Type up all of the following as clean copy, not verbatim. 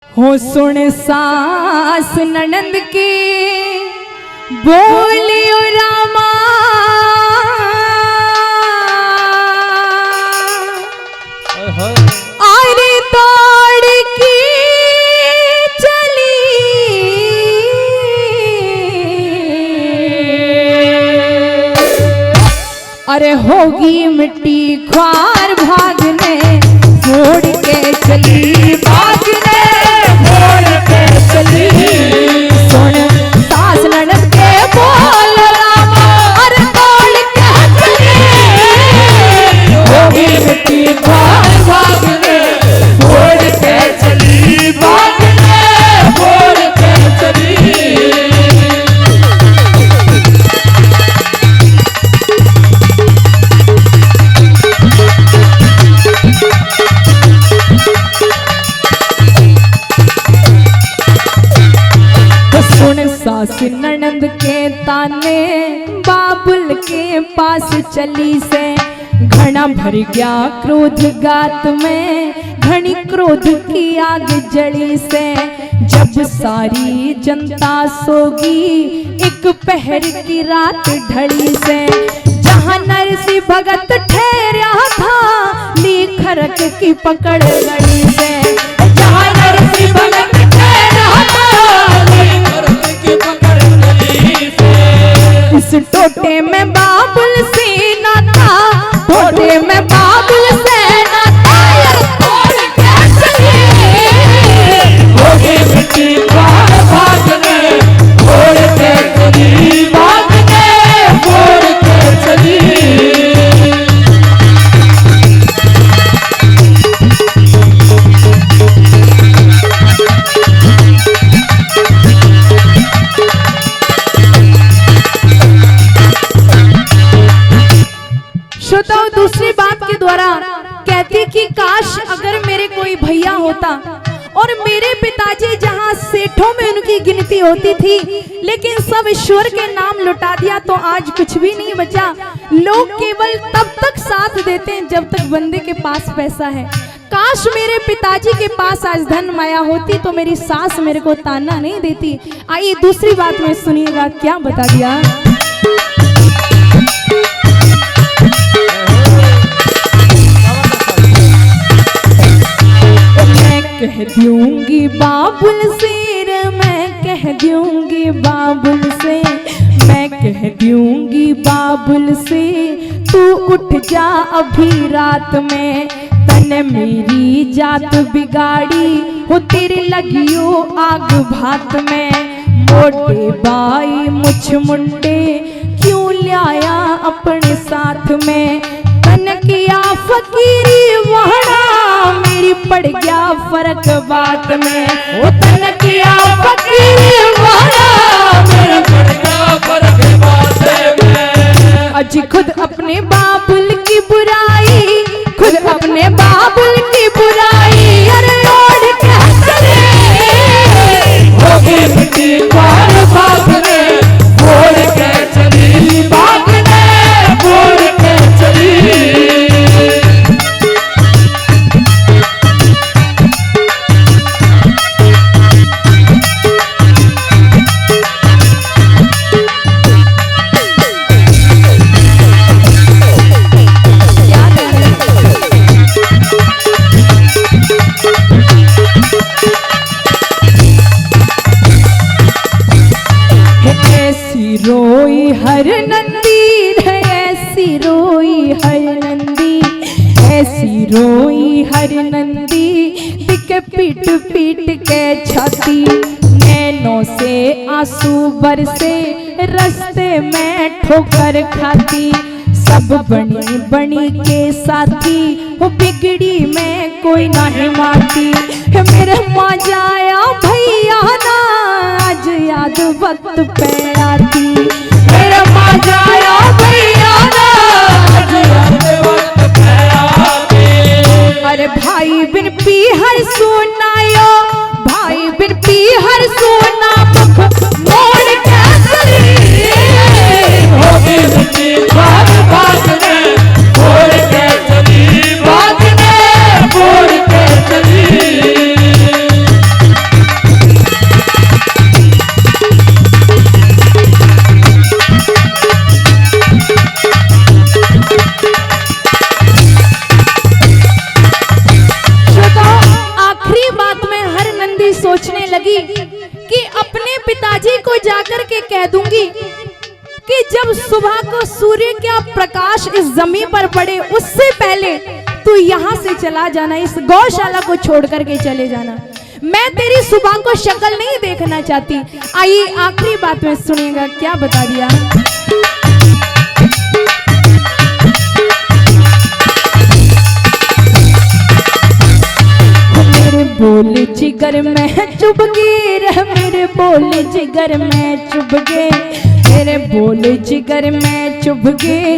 हो सुन सास ननंद के बोलियो रामा, अरे तोड़ की चली अरे होगी मिट्टी ख्वार भागने छोड़ के चली भागने छोड़ के चली। सुन सास ननद के बोल रामा, अरे तोड़ के चली होगी मिट्टी ख्वार भागने छोड़ के चली भागने छोड़ के चली। सास ननंद के ताने बाबुल के पास चली से, घड़ा भर गया क्रोध गात में, घनी क्रोध की आग जली से। जब सारी जनता सोगी एक पहर की रात ढली से, जहां नरसिंह भगत ठहरा था ली खरक की पकड़ गई से। जहां नरसिंह भगत ठहरा था इस टोटे में बाबुल सेना था, टोटे में बाबुल सेना था। छोड़ के चली होगी मिट्टी ख्वार भागने छोड़ के चली भागने छोड़ के चली। श्रोताओं, दूसरी बात के द्वारा कहती कि काश अगर मेरे कोई भैया होता और मेरे पिताजी जहां सेठों में उनकी गिनती होती थी, लेकिन सब ईश्वर के नाम लुटा दिया तो आज कुछ भी नहीं बचा। लोग केवल तब तक साथ देते हैं जब तक बंदे के पास पैसा है। काश मेरे पिताजी के पास आज धन माया होती तो मेरी सास मेरे को ताना नहीं देती। आइए दूसरी बात में सुनिएगा क्या बता दिया। कह दूंगी बाबुल से मैं कह दूंगी बाबुल से, मैं कह दूंगी बाबुल से तू उठ जा अभी रात में। तने मेरी जात बिगाड़ी हो तेरे लगियो आग भात में। मोटे बाई मुछ मुंडे क्यों लाया अपने साथ में। तन किया फकीरी वहड़ा मेरी पड़ गया फर्क बात में। वो तन किया फकीरी वहड़ा मेरी पड़ गया फर्क बात में। अजी खुद अपने बाबुल की बुराई, खुद अपने बाबुल की बुराई अरे ओढ़ के चले होगी मिट्टी ख्वार भागने छोड़ के चली भागने छोड़ के चली। रोई हर नंदी है ऐसी रोई हर नंदी, ऐसी रोई हर नंदी दिख पीट पीट के छाती। नैनों से आंसू बरसे रास्ते में ठोकर खाती। सब बनी बनी के साथी वो बिगड़ी में कोई नहीं मारती। मेरे माँ जाया भैया ना आज याद वक्त पे आती। मेरे माँ जाया भैया ना आज याद वक्त पे आती। अरे भाई बिन पीहर सुनायो, भाई बिन पीहर सुना मुख मोड़ के चली होगी मिट्टी ख्वार भागने छोड़ के चली भागने छोड़ के चली। सोचने लगी कि अपने पिताजी को जाकर के कह दूंगी कि जब सुबह को सूर्य का प्रकाश इस जमीन पर पड़े उससे पहले तू यहाँ से चला जाना, इस गौशाला को छोड़ करके चले जाना। मैं तेरी सुबह को शक्ल नहीं देखना चाहती। आइए आखिरी बात में सुनिएगा क्या बता दिया। मेरे बोले जिगर में चुभ गए रे, मेरे बोले जिगर में चुभ गए, मेरे बोले जिगर में चुभ गए,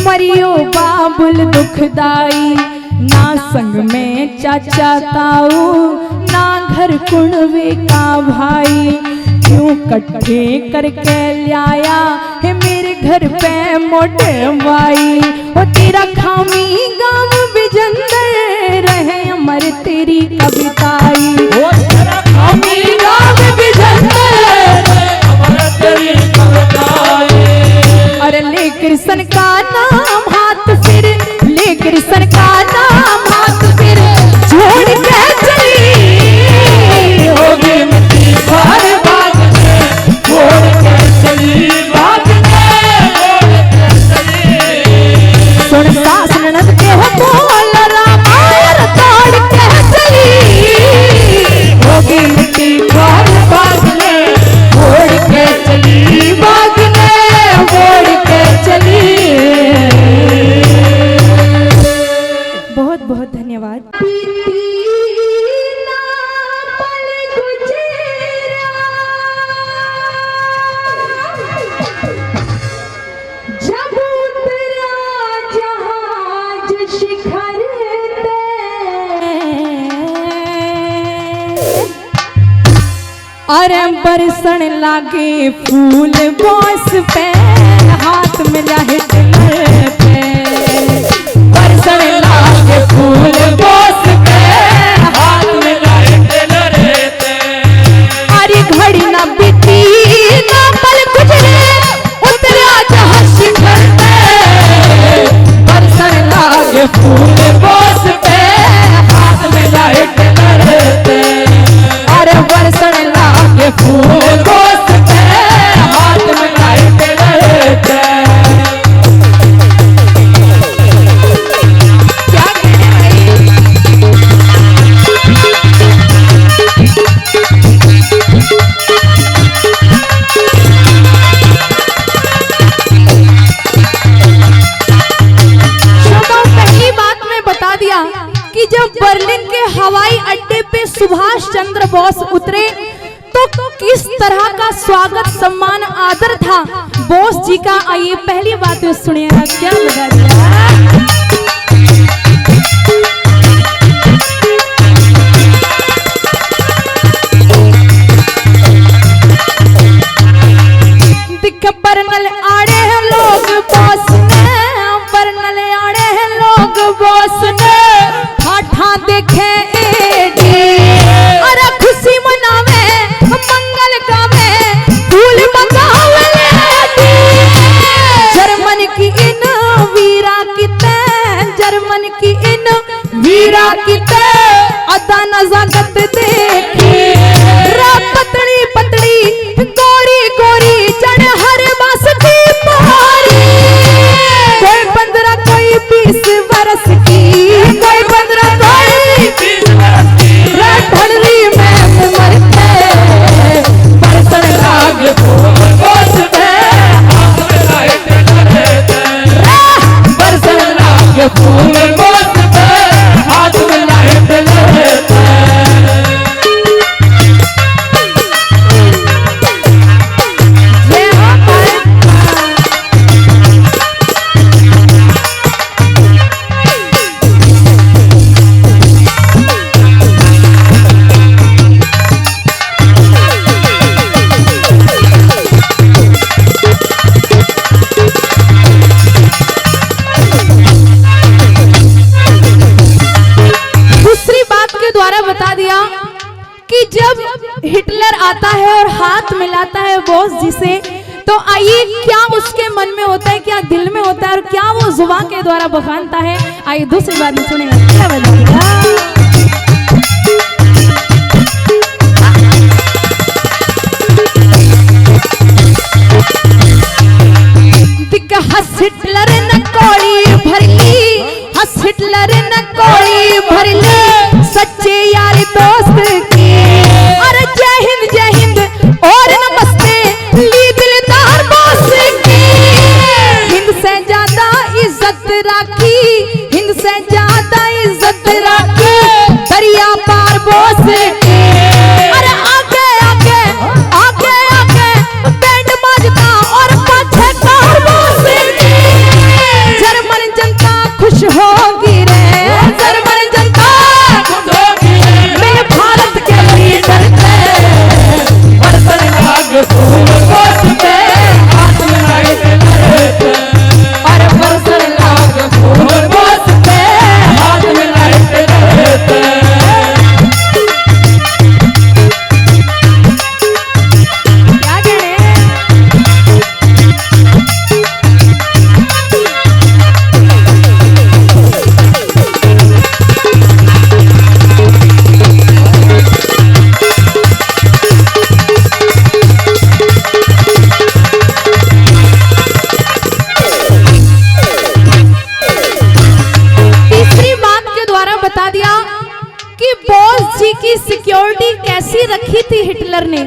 मरियो बाबुल दुखदाई, ना संग में चाचा ताऊ, ना घर कुणवे का भाई, क्यों कट्ठे करके लाया है मेरे घर पे मोटे भाई। ओ तेरा खामी गाँव बिजंदर रहे अमर तेरी कविताई, ओ तेरा खामी गाँव बिजंदर अमर तेरी कविताई। अरे ले कृष्ण का नाम हाथ फिर, ले कृष्ण का नाम हाथ फिर, छोड़ के चली होगी मिट्टी भर बाग में, छोड़ के चली बाग में, सुन सास ननद के हो बोल रामायण तोड़ के चली होगी मिट्टी भर बाग में, छोड़ के चली बाग में, छोड़ के चली। बहुत बहुत धन्यवाद। जब उतरा जहाज शिखर अरे बरसन लागे फूल बॉस पे, हाथ मिला हिटलर पे, बरसन लागे फूल बॉस पे, हाथ मिला हिटलर पे। अरे घड़ी ना बीती ना पल गुजरे, उतरा जहाज शिखर पे, बरसन लागे फूल बॉस पे, हाथ मिला हिटलर पे। अरे बरसन लागे फूल बॉस पे, हाथ मिला हिटलर पे। कि जब बर्लिन के हवाई अड्डे पे सुभाष चंद्र बोस उतरे तो किस तरह का स्वागत सम्मान आदर था बोस जी का। आइए पहली बात सुनिएगा क्या लगा दिया। दिख बरनल आड़े हैं लोग बोस ने, बरनल आड़े हैं लोग बोस ने, ठाठा देखे अरे खुशी मनावे मंगल गावे फूल मंगावे। जर्मन की इन वीरा किते, जर्मन की इन वीरा किते, अदा नजाकत देखी पतली पतली गोरी गोरी चढ़ हर बास की पहाड़ी। कोई 15 कोई 20 बरस की, कोई 15 कोई 20 बरस की, ढलरी में मरते बरसन लाग फूल बॉस पे, हाथ में लाइट करते, बरसन लाग फूल बॉस पे, हाथ में लाइट करते। बता दिया कि जब हिटलर आता है और हाथ मिलाता है बॉस जी से, तो आइए क्या उसके मन में होता है, क्या दिल में होता है और क्या वो जुबान के द्वारा बखानता है। आइए दूसरी बात में सुनेंगे क्या बता दिया। रखी थी हिटलर ने,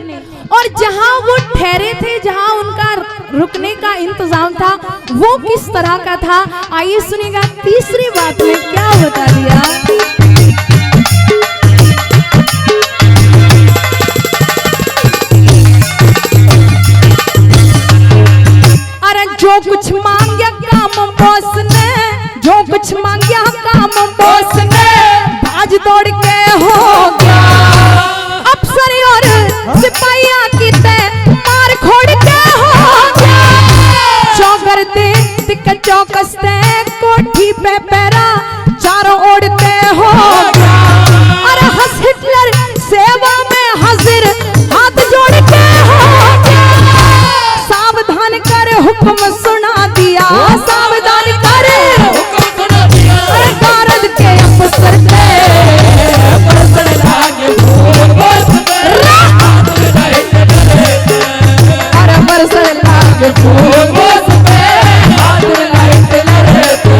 और जहां वो ठहरे थे, जहां उनका रुकने का इंतजाम था, वो किस तरह का था, आइए सुनिएगा। तीसरी बात में क्या बता दिया। अरे जो कुछ मांगया काम बॉस ने, जो कुछ मांगया काम बॉस ने, भाज दौड़ के हो गया अफसर और सिपाहिया की तय मार खोड़ के हो गया। चौगर दे तिक चौकस ते कोठी पे पैरा चारों ओढ़ते हो गया। अरे हंस हिटलर सेवा में हाजिर हाथ जोड़ के हो गया। सावधान कर हुक्म सुना दिया, सावधान कर हुक्म सुना दिया। अरे गारद के अफसर थे बरसने लागे फूल बरसने, अरे बरसने लागे फूल बरसने, हाथ में लाइट लहरते।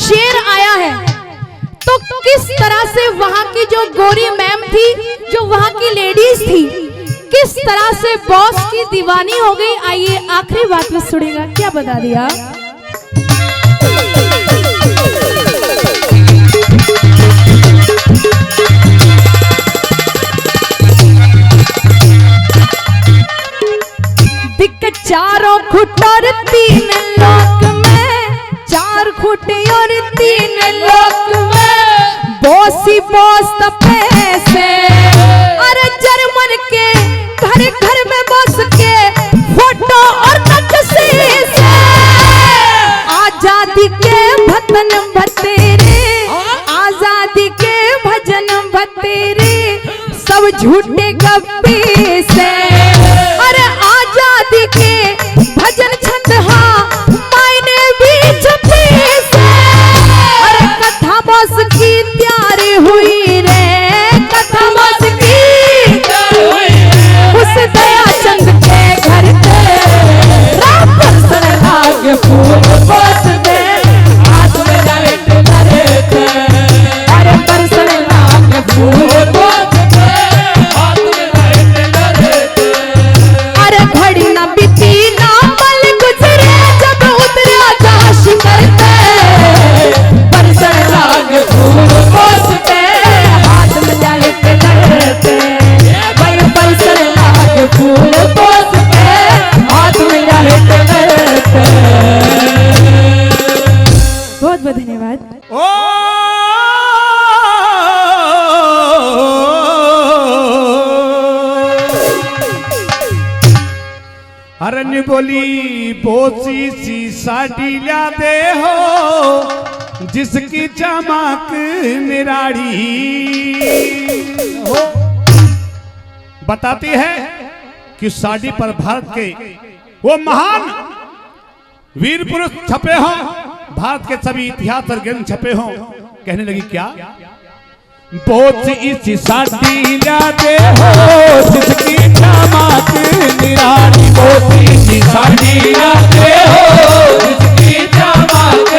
शेर आया है तो किस तरह से वहां की जो गोरी मैम थी, जो वहां की लेडीज थी, किस तरह से बॉस की दीवानी हो गई। आइए आखिरी बात में सुनेगा क्या बता दिया। दिक्कत चारों खुट और 3 लोक में, 4 खुट और 3 लोक में, बॉसी बॉस पैसे। अरे जर्मन के घर घर में बॉस के फोटो और नक्शे से, आजादी के भजन भतेरे, आजादी के भजन भतेरे, सब झूठे गप्पे से। अरे आजादी के भजन छंद हाँ मायने भी छपे से। अरे कथा बॉस की तैयारी हुई रे, कथा बॉस की तैयारी हुई उस दया चंद के घर पे। राम बरसने लागे फूल बरस दे, हाथ में लाइट लहरते। अरे बरसने लागे फूल बरस दे, हाथ में लाइट लहरते। अरे घड़ी ना बीती ना पल गुजरे, जब उतरा जाश करते। बरसने लागे फूल बरसते, हाथ में लाइट लहरते। भाई बरसने लागे फूल बरसते, हाथ में लाइट लहरते। बहुत बहुत धन्यवाद। हरन बोली बोसी सी साड़ी ला दे हो, जिसकी चमक निराड़ी हो। बताती है कि साड़ी पर भारत के वो महान वीर पुरुष छपे हों, भारत के सभी इतिहास और ग्रंथ छपे हों। कहने लगी क्या, बोसी इसी साड़ी ला दे हो, जिसकी चमक निराड़ी। बोसी इसी साड़ी ला दे हो, जिसकी चमक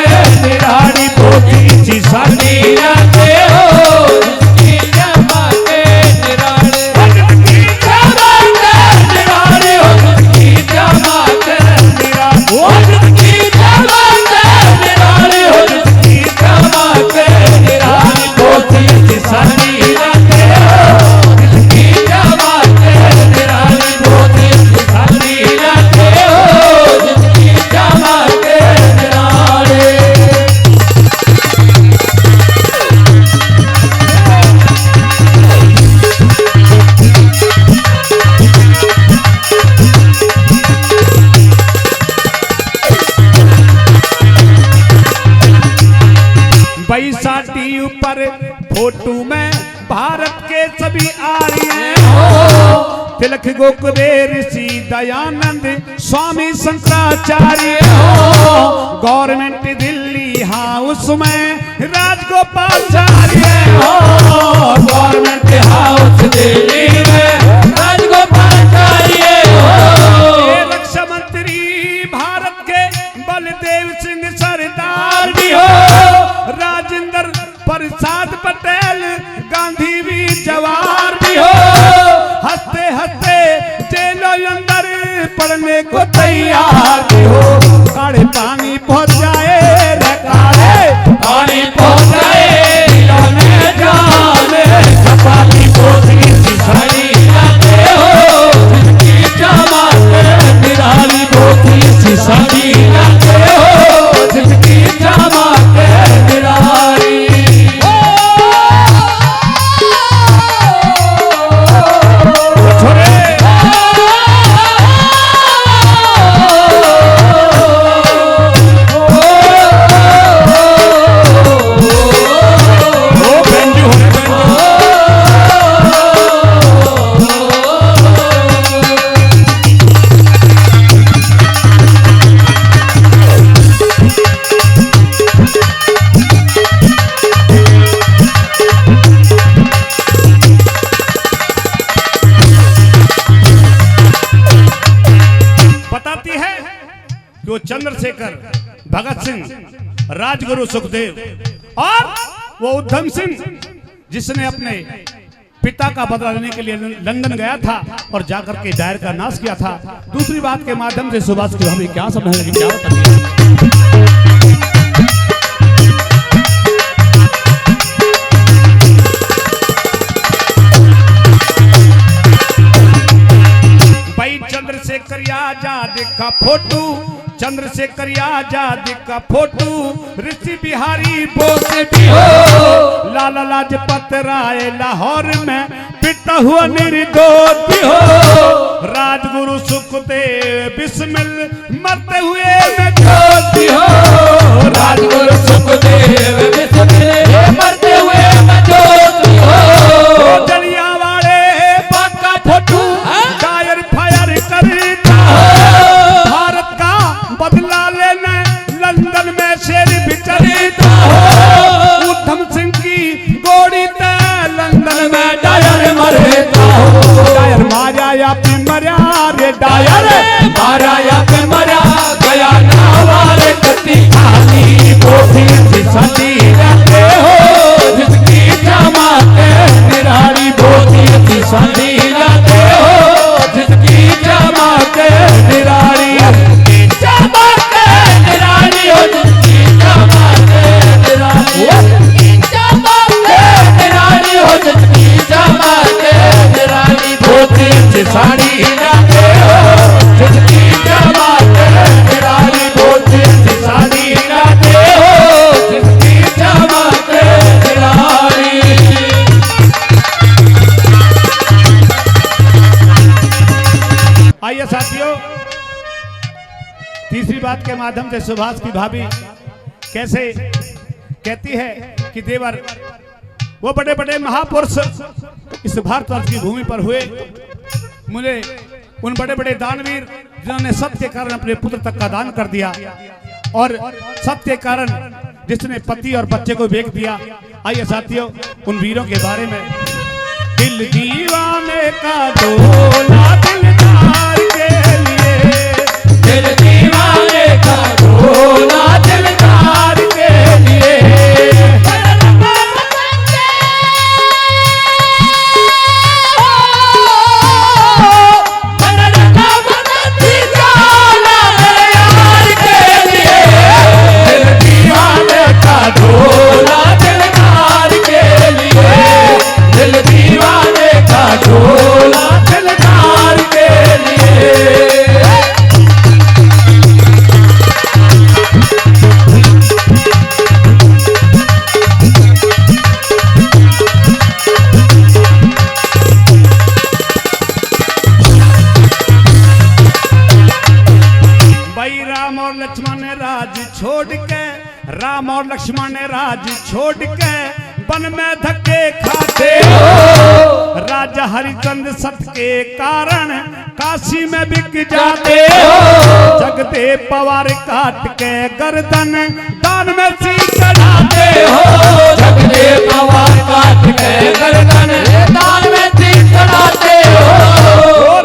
निराड़ी। बोसी इसी साड़ी ला दे हो, जिसकी चमक निराड़ी। जिसकी चमक निराड़ी हो, जिसकी चमक निराड़ी हो, जिसकी चमक निराड़ी हो, जिसकी चमक निराड़ी। बोसी इसी साड़ी ला दे हो, जिसकी चमक निराड़ी। बोसी इसी साड़ी ला दे हो, जिसकी चमक निराड़ी। बैसाखी ऊपर फोटो में भारत के सभी आर्य हो, तिलक गोखले ऋषि दयानंद स्वामी शंकराचार्य हो गवर्नमेंट दिल्ली हाउस में राजगोपालाचार्य हो गवर्नमेंट हाउस दिल्ली में राजगोपालाचार्य हो रक्षा मंत्री भारत के बलदेव सिंह सरदार भी हो राजेंद्र प्रसाद पटेल गांधी भी जवाहर भी हो हंसते हंसते जेलों अंदर पढ़ने को तैयार भी हो काढ़े पानी पहुंच जाए रे काढ़े पानी पहुंच जाए जाने चपाती पोथी सिसाई लाते हो जिनकी जमाते निराली पोथी सिसाई लाते हो जिनकी जमाते निराली वो चंद्रशेखर भगत सिंह राजगुरु सुखदेव और वो उधम सिंह जिसने अपने पिता का बदला लेने के लिए लंदन गया था और जाकर के जाहिर का नाश किया था। दूसरी बात के माध्यम से सुभाष की हमें क्या समझ लगी क्या भाई चंद्रशेखर आजाद का फोटो चंद्रशेखर आजाद का फोटो ऋषि बिहारी बोस भी हो लाला लाजपत राय लाहौर में पिटा हुआ निर्दोष भी हो राजगुरु सुखदेव बिस्मिल मरते हुए निर्दोष भी हो राजगुरु सुखदेव बिस्मिल मरते हुए निर्दोष भी हो जलियांवाले बाग का फोटो टायर फायर करता भारत का बदला लेने लंदन में शेर बिचरता हो उधम सिंह की गोली ते लंदन में डायर मरता हो डायर मारा या पे मरा रे डायर मारा या पे मरा गया ना वाले कति खाली पोथी सिसाती रहते हो जिसकी जमाते निराली पोथी सिसाती रहते हो जिसकी जमाते निराली जमाते निराली हो जिसकी जमाते निराली जमाते निराली हो जिसकी जमाते निराली पोथी सिसाती रहते हो जिसकी जमाते निराली पोथी सिसाती रहते हो जिसकी जमाते निराली आइए साथियों तीसरी बात के माध्यम से सुभाष की भाभी कैसे कहती है कि देवर वो बड़े बड़े महापुरुष इस भारतवर्ष की भूमि पर हुए मुझे उन बड़े बड़े दानवीर जिन्होंने सत्य के कारण अपने पुत्र तक का दान कर दिया और सत्य के कारण जिसने पति और बच्चे को बेच दिया। आइए साथियों उन वीरों के बारे में दिल दीवाने का डोला दिलदार के लिए दिल दीवाने का डोला दिलदार के लिए डोला दिलदार के लिए दिल दीवाने का डोला दिलदार के लिए भाई राम और लक्ष्मण ने राज छोड़ के राम और लक्ष्मण ने राज छोड़ के वन में धक्के खाते हो। राजा हरिचंद्र सत के कारण काशी में बिक जाते हो। जगदे पवार काट के गर्दन दान में सी चढ़ाते हो। जगदे पवार काट के गर्दन दान में सी चढ़ाते हो।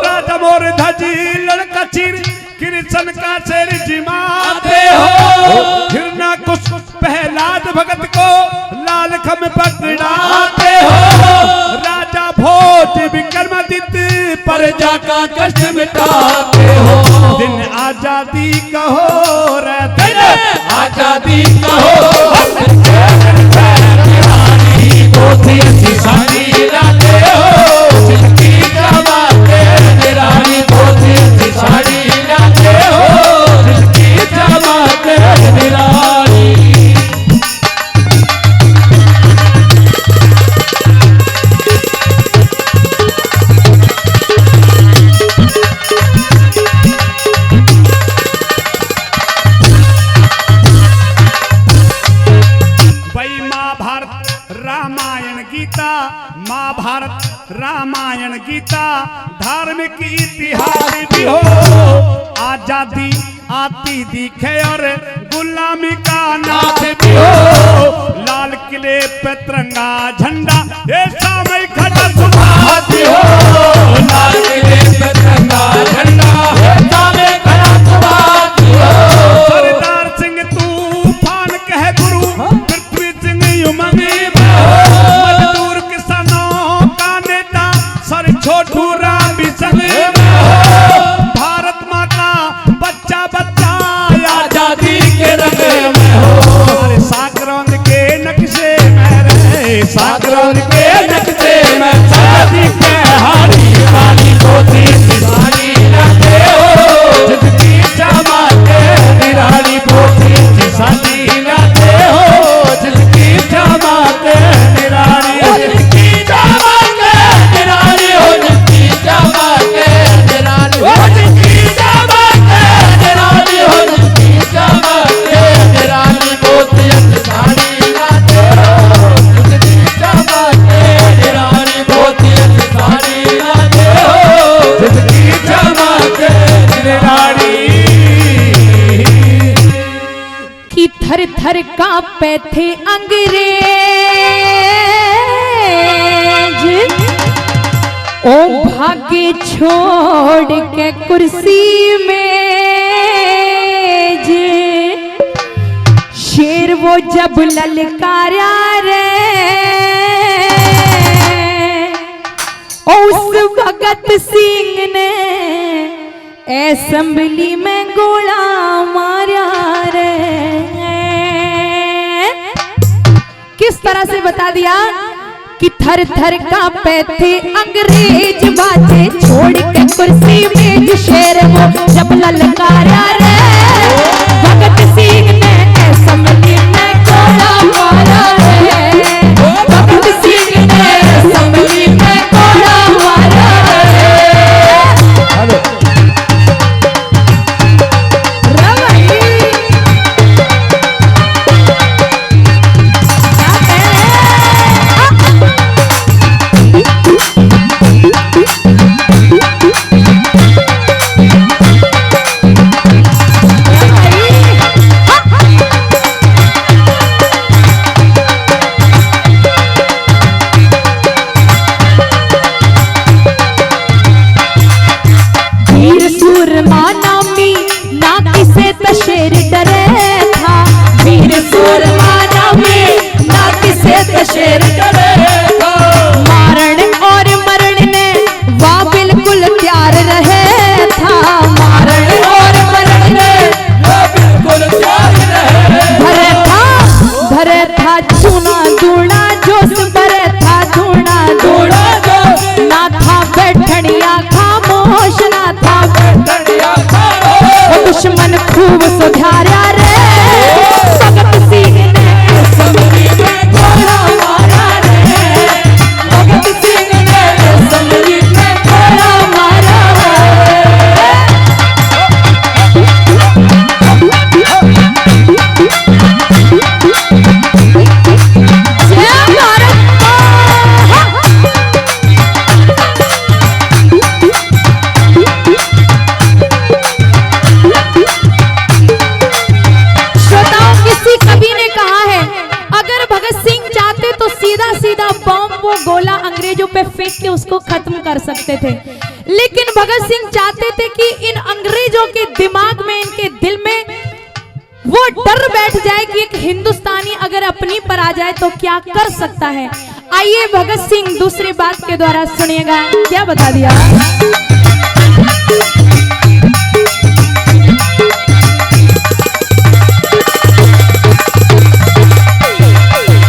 राजा मोर धजी लड़का चिर कृष्ण का शेर जिमाते हो। हिरना कुछ प्रहलाद भगत को लाल खम पकड़ाते हो। राजा भोज विक्रमादित्य प्रजा का कष्ट मिटाते हो। दिन आजादी कहो रे दिन आजादी कहो। पोथी अच्छी साड़ी लाते हो। जिनकी जमाते निराली पोथी अच्छी साड़ी लाते हो। जिनकी जमाते निराली। महाभारत रामायण गीता धार्मिक इतिहास भी हो। आजादी आती दिखे और गुलामी का नाच भी हो। लाल किले पे तिरंगा झंडा ऐसा में खड़ा सुभाती हो। लाल किले पे तिरंगा झंडा ऐसा में खड़ा सुभाती हो। सरदार सिंह तूफान कह गुरु पृथ्वी सिंह उमंग मजदूर किसानों का नेता सर छोटू राम भी संग भारत माँ का बच्चा बच्चा आजादी के रंग में हो। साकरौंद के नक्शे में रहे साकरौंद के नक्शे में शादी के हारी वाली पोथी साड़ी लाते हो। जिसकी जमाते निराली पोथी साड़ी लाते हो। जिसकी जमाते निराली जिसकी जमाते निराली हो। जिसकी जमाते निराली हो। जिसकी जमाते निराली हो। जिसकी जमाते निराली पोथी साड़ी लाते हो। जिसकी जमाते निराली पोथी साड़ी लाते हो। जिसकी जमाते निराली। कि थर थर कांपे थे अंग्रेज ओ भागे छोड़ के कुर्सी में शेर वो जब ललकारा रे उस भगत सिंह ने असेंबली में गोला मारा रे। किस तरह से बता दिया कि थर थर कांपे थे अंग्रेज बाजे छोड़ के कुर्सी में शेर वो जब ललकारा रे भगत सिंह ने असेंबली में गोला मारा रे। भगत सिंह ने असेंबली में गोला मारा रे। गोला अंग्रेजों पे फेंक के उसको खत्म कर सकते थे, लेकिन भगत सिंह चाहते थे कि इन अंग्रेजों के दिमाग में, इनके दिल में वो डर बैठ जाए कि एक हिंदुस्तानी अगर अपनी पर आ जाए तो क्या कर सकता है। आइए भगत सिंह दूसरी बात के द्वारा सुनिएगा, क्या बता दिया।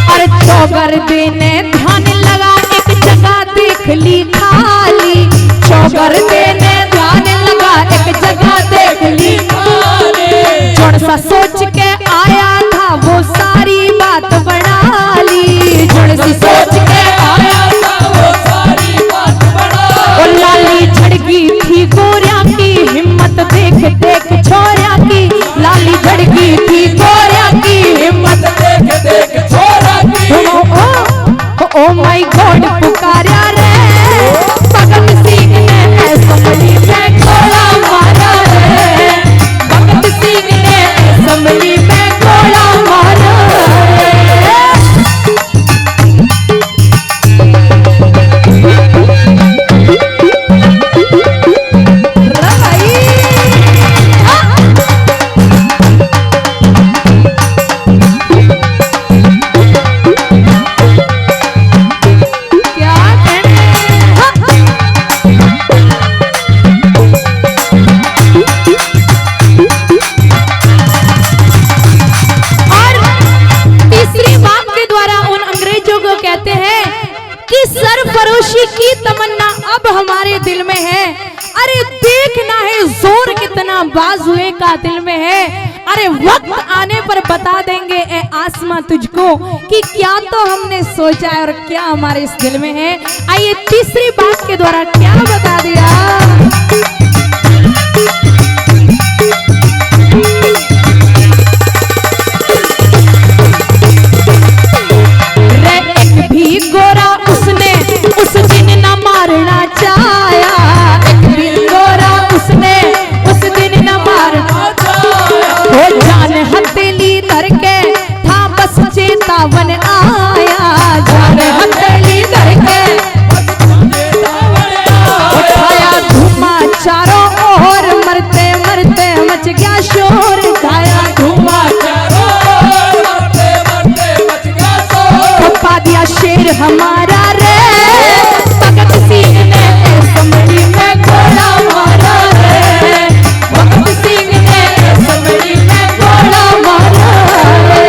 अरे चौगर देने ध्यान लगा, एक जगह देख ली खाली। चौगर देने ध्यान लगा, एक जगह देख ली खाली। जोड़ सा सोच के आया था वो सारी बात बना ली। जोड़ सी सोच के आया था वो सारी बात बना ली। लाली झड़गी थी गोरिया की, हिम्मत देख देख छोरिया की। लाली झड़गी थी गोरिया की, हिम्मत देख देख छोरिया की। ओ माय गॉड पुकारा रे, भगत सिंह ने असम्बली में गोला मारा रे। भगत सिंह ने असम्बली में गोला मारा की तमन्ना अब हमारे दिल में है। अरे देखना है जोर कितना बाजुए का दिल में है। अरे वक्त आने पर बता देंगे ए आसमां तुझको कि क्या तो हमने सोचा है और क्या हमारे इस दिल में है। आइए तीसरी बात के द्वारा क्या बता दिया। भी गोरा उसने उस दिन न मारना चाहा। एक भी गोरा उसने उस दिन न मारना चाहा। वो जान हथेली धर के था बस चेतावन आया। जान हथेली धर के उठाया धुआं चारों ओर, मरते मरते मच गया शोर। उठाया धुआं चारों ओर, मरते मरते मच गया शोर। खपा दिया शेर हमारा रे, भगत सिंह ने असम्बली में गोला मारा रे। भगत सिंह ने असम्बली में गोला मारा रे।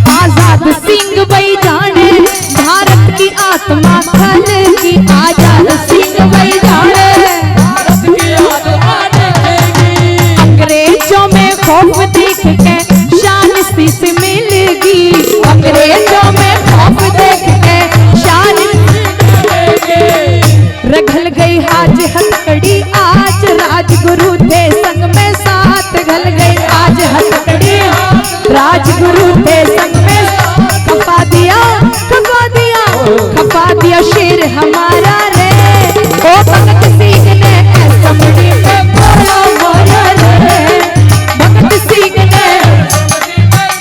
आजाद सिंह भाई जाने भारत की आत्मा खल की। आजाद सिंह भाई जाने भारत की आत्मा देखेगी। अंग्रेजों में खौफ देख के शान शीश मिलेगी। अंग्रेजों में खौफ देख के शान रगल गई आज हथकड़ी। आज राजगुरु थे संग में साथ, गल गई आज हथकड़ी। राजगुरु थे संग में खपा दिया, खपा दिया, खपा दिया शेर हमारा रे। ओ भगत सिंह ने असम्बली में गोला मारा रे। भगत सिंह ने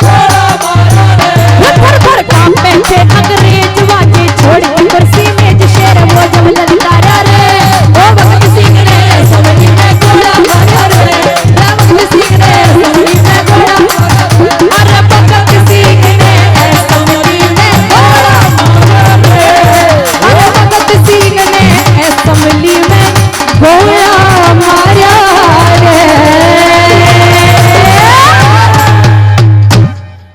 गोला मारा रे। भर भर कांपे थे अंग्रेज वाजे, छोड़ के कुर्सी में जो शेर वो जब ललकारा रे। ओ भगत सिंह ने असम्बली में गोला मारा रे। भगत सिंह ने असम्बली में गोला मारा रे। अरे भगत सिंह ने असम्बली में गोला मारा रे। अरे भगत सिंह ने असम्बली में गोला मारा रे।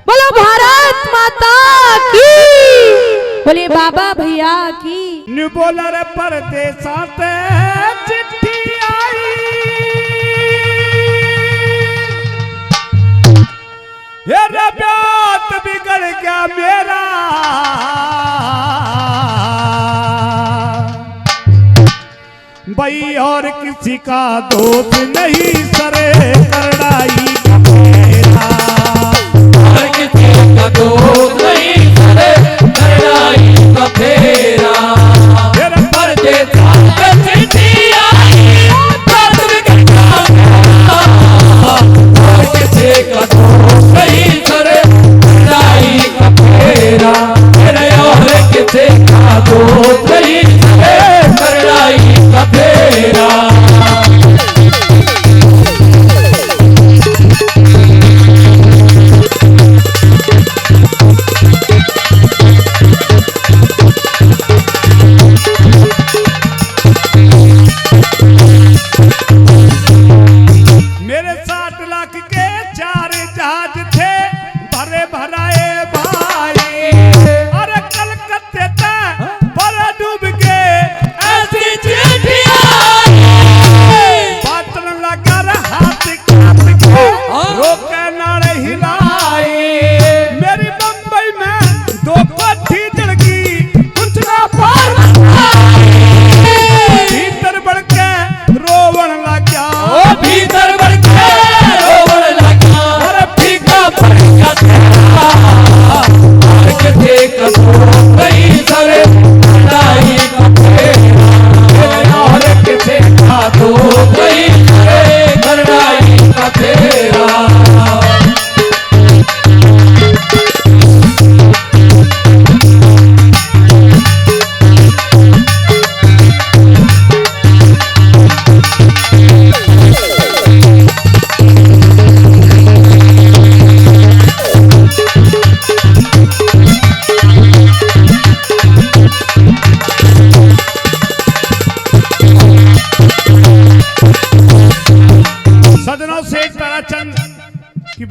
बोलो भारत माता की, बोले बाबा भैया की। न्यू बोलर परदेसा ते चिट्ठी आई। ये रब्यात बिगड़ गया मेरा, भाई और किसी का दोष नहीं, सरे करड़ाई का मेरा। और किसी का दोष नहीं, सरे करड़ाई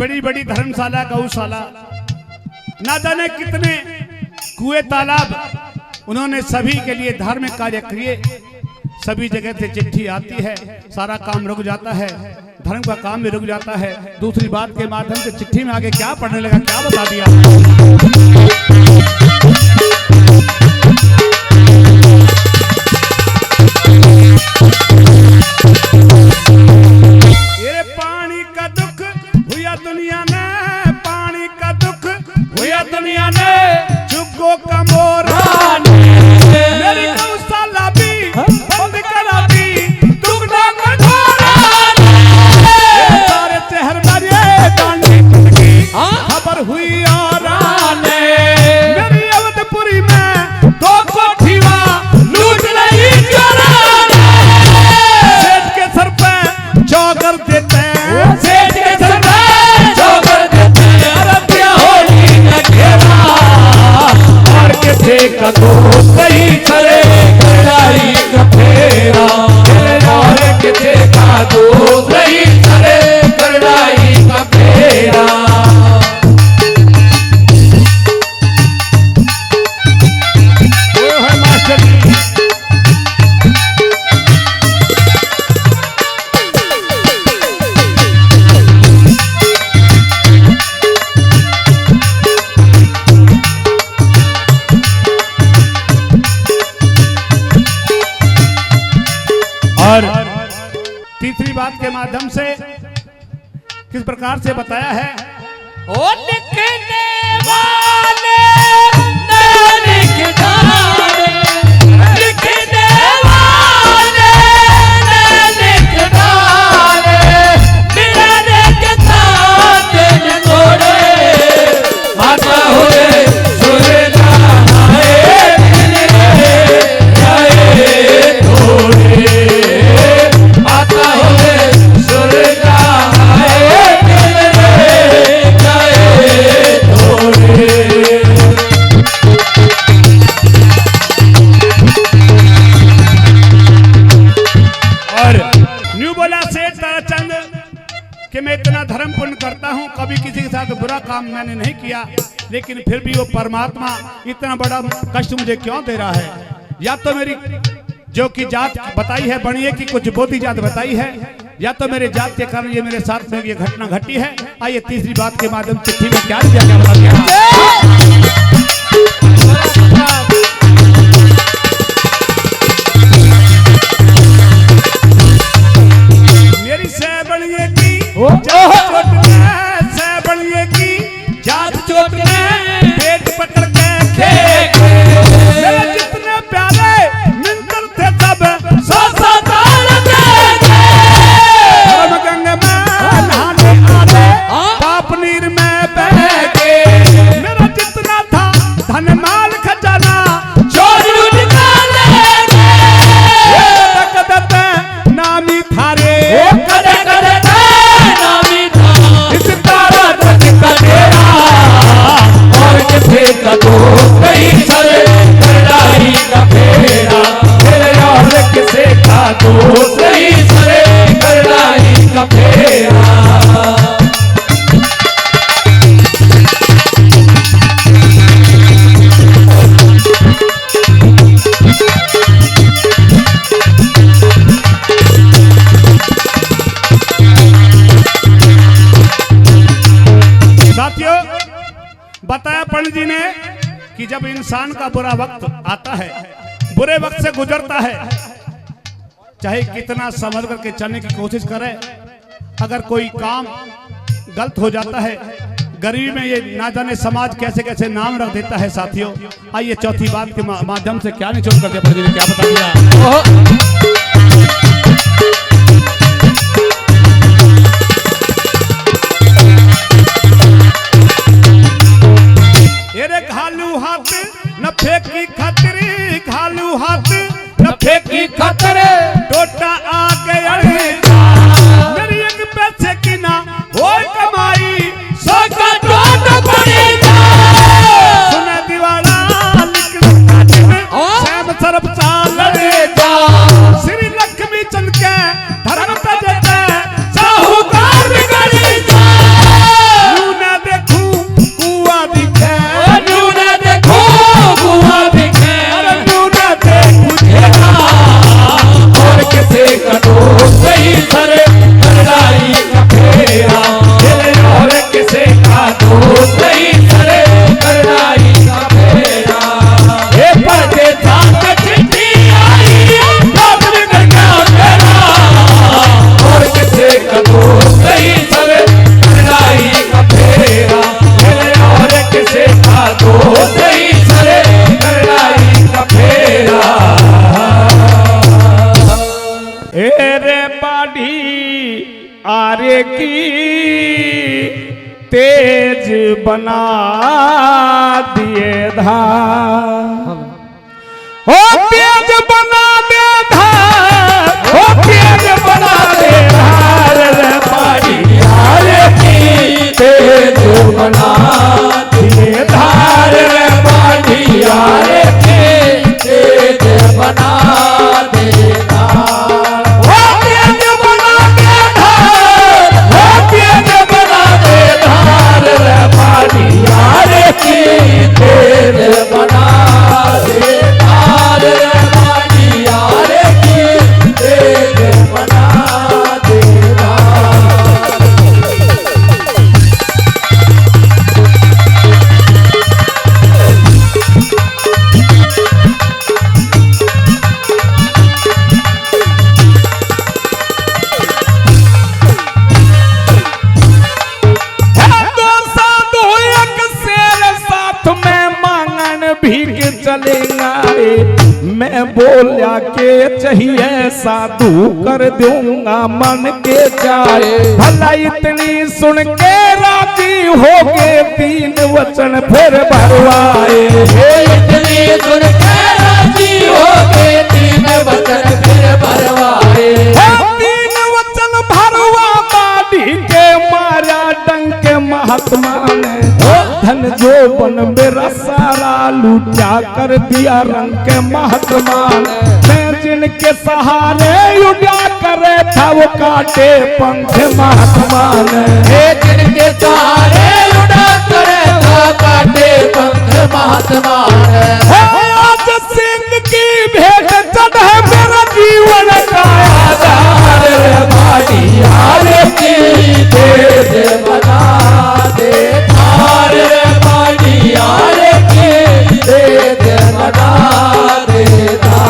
बड़ी बड़ी धर्मशाला, गौशाला, ना जाने कितने कुएं तालाब, उन्होंने सभी के लिए धार्मिक कार्य किए। सभी जगह से चिट्ठी आती है, सारा काम रुक जाता है, धर्म का काम भी रुक जाता है। दूसरी बात के माध्यम से चिट्ठी में आगे क्या पढ़ने लगा, क्या बता दिया। ये पानी का दुख हुआ दुनिया ने, पानी का दुख हुआ दुनिया ने, चुगो का मोरा मेरी गौशाला भी बंद करा दी, दुगना कठोरा सारे शहर में ये डांडी खबर हुई और मेरी अवधपुरी में दो कोठीवा लूट रही चोराने, सेठ के सर पे चौगर देते, सेठ के सर पे चौगर देते, अरबिया होली न घेरा और किसे का दोस्त नहीं चले कड़ाई का फेरा, और किसे का दोस्त नहीं चले कड़ाई का फेरा। वो है मास्टर जी। और तीसरी बात के माध्यम से किस प्रकार से बताया है, ओ लिखने वाले नानक जाने, लिखने वाले नानक जाने, मिलने के साथ जोड़े आता हुए सुरना आए जाए थोड़े, आता हुए सुरना आए जाए थोड़े। और न्यू बोला सेठ ताराचंद कि मैं इतना धर्म पुण्य करता हूँ, कभी किसी के साथ बुरा काम मैंने नहीं किया, लेकिन फिर भी वो परमात्मा इतना बड़ा कष्ट मुझे क्यों दे रहा है। या तो मेरी जो कि जात बताई है बणिए की कुछ बोधी जात बताई है, या तो मेरे जात के कारण ये मेरे साथ में ये घटना घटी है। आइए तीसरी बात के माध्यम चिट्ठी में क्या लिखा क्या बता दिया। मेरी सह बणिए की जात चोट में, सह बणिए की जात चोट में पेट पकड़ के खेके, मेरे जितने प्यारे मिलकर थे सब सो ताल देखे, धर्म गंग में नहाने आले, पाप नीर में बह के, मेरा जितना था धन माल खजाना चोर निकालेंगे, कदते नामी थारे, कदे कदे नामी था इस तारा तक का तेरा, और किसे का दोस्त नहीं चले कड़ाई का फेरा, तेरे और किसे का दोस्त नहीं चले कड़ाई का फेरा। साथियों, बताया पंडित जी ने कि जब इंसान का बुरा वक्त आता है, बुरे वक्त से गुजरता है, चाहे कितना संभल करके चलने की कोशिश करे, अगर कोई काम गलत हो जाता है, गरीबी में ये ना जाने समाज कैसे कैसे नाम रख देता है। साथियों, आइए चौथी बात के माध्यम से क्या निचोड़ कर दिया पंडित जी ने, क्या बता दिया। एरे घालू हाथ न फेंकी खतरी, घालू हाथ न फेंकी खतरे टोटा आ गया मेरी एक पैसे की ना हो कमाई, सो का टोट पड़ी जा, सुने दीवाना श्याम सरब चाल जा, श्री लक्ष्मी चंद के धर्म तजते साहूकार बिगड़ी जा, रे बाड़ी आरे की तेज बना दिए धार, हो तेज बना दे धार, हो तेज बना दे धार, रे बाड़ी आरे की तेज बना दिए धार, रे बाड़ी आरे की तेज बना दे धार, हो तेज बना दे धार, हो तेज बना दे धार, रे बाड़ी आरे की तेज बना दे धार, रे बाड़ी आरे की तेज बना दे धार। चलेगा मैं बोलिया के चाहिए साधु कर दूंगा मन के चाहे, भला इतनी सुन के राजी हो गए 3 वचन फिर भरवाए, इतनी सुन के राजी हो गए 3 वचन फिर भरवाए, 3 वचन भरवा बाड़ी के मारा डंक महात्मा ने, धन जो बन मेरा सारा लूटा कर दिया रंग के महात्मा ने, मैं जिनके सहारे उड़ा करे था वो काटे पंख महात्मा ने, जिनके सहारे उड़ा करे था काटे पंख महात्मा ने, आज सिंह की भेंट चढ़े मेरा जीवन का आधार, बाड़ी आरे की तेज बना दे धार, बाड़ी आरे की तेज बना दे धार।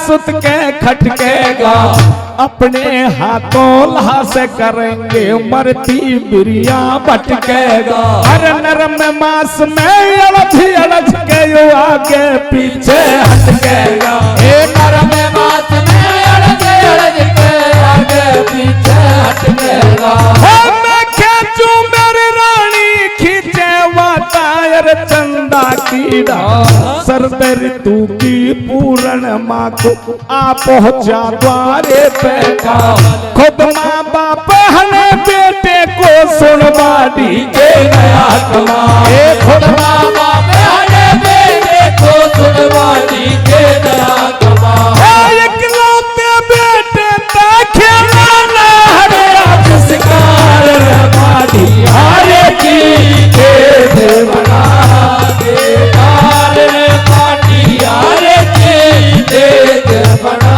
सुत के खटकेगा अपने हाथों ला से करेंगे मरती बिरिया भटकेगा, हर नरम मास में अलझ के यो आगे पीछे हटकेगा, नरम मास में अलझ के आगे पीछे हटकेगा, मैं खींचू मेरी रानी खींचे वातायर चंदा कीड़ा, सरद ऋतु की पूर्ण माँ को आ पहुंचा द्वारे पे का, खुद माँ बाप हने बेटे को सुन बाड़ी के नया कमा, खुद माँ बाप हने बेटे को सुन बाड़ी के नया कमा, इकलौते बेटे ता खिलाना हरे आज शिकार, बाड़ी आरे की तेज बना दे धार, बाड़ी आरे की तेज बना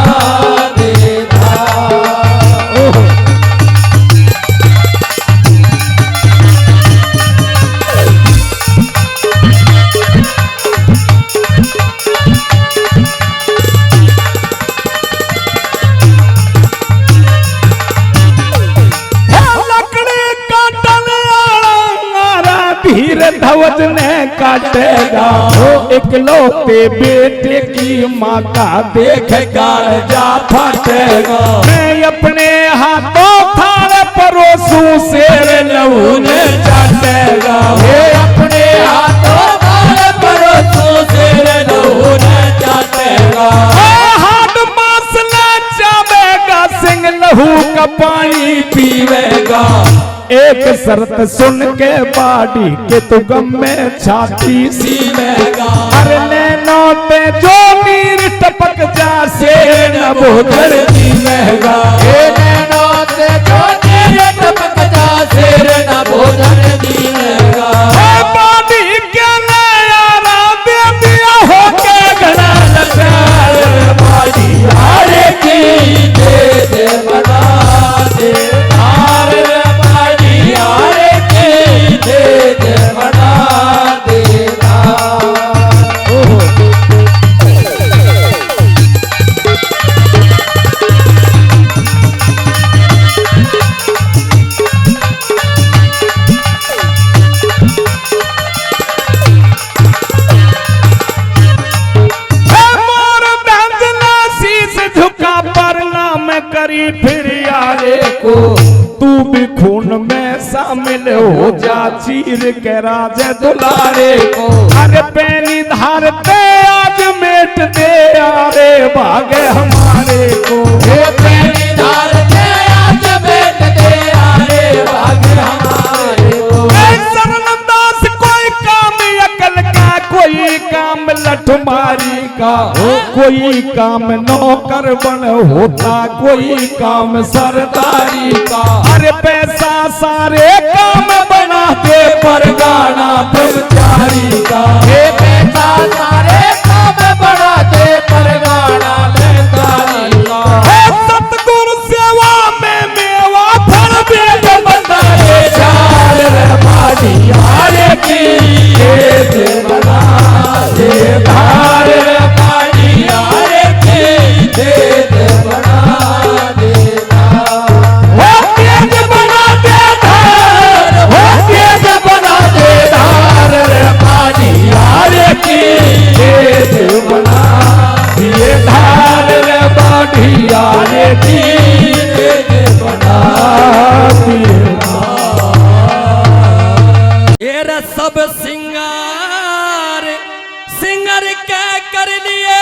दे धार। ध्वज ने काटेगा, इकलौते बेटे की माँ का देख जा फटेगा, मैं अपने हाथों थारे परोसू शेर लहू ने चाटेगा, अपने हाथों थारे परोसू शेर लहू ने चाटेगा, हाथ मांस ले जावेगा सिंह लहू का पानी पीवेगा, एक शर्त सुन के बाड़ी के तू गम में छाती सीमेगा, अरे नैनों पे जो नीर टपक जा शेर न भोधर जीवेगा, नैनों से जो नीर टपक जा शेर न भोधर जीवेगा, बाड़ी के नयारा दे दिया हो के घना लचार, बाड़ी आरे की तेज बना दे धार, आरे की तेज बना दे धार। चीर के राज दुलारे को। अरे पैनी धारते आज मेट दे आरे भागे हमारे को। पैनी धारते आज मेट दे आरे भागे हमारे को। सरनदास कोई काम अकल का, कोई काम लठमारी का, कोई काम नौकर बन होता, कोई काम सरदारी का। अरे पैसा सारे काम बना दे पर गाना ब्रह्मचारी का। पैसा सारे काम बना दे पर गाना ब्रह्मचारी का। सतगुरु सेवा में मेवा फल बेद बताए चार बाड़ी हारे की बना दे धार बाड़ी हारे की देद बना दे धार। तेज बना दे धार, तेज बना दे धार बाड़ी हारे की देद बना दिए धार बाड़ी हारे की देद बना दिए। ये सब सिंगार सिंगर क्या कर लिए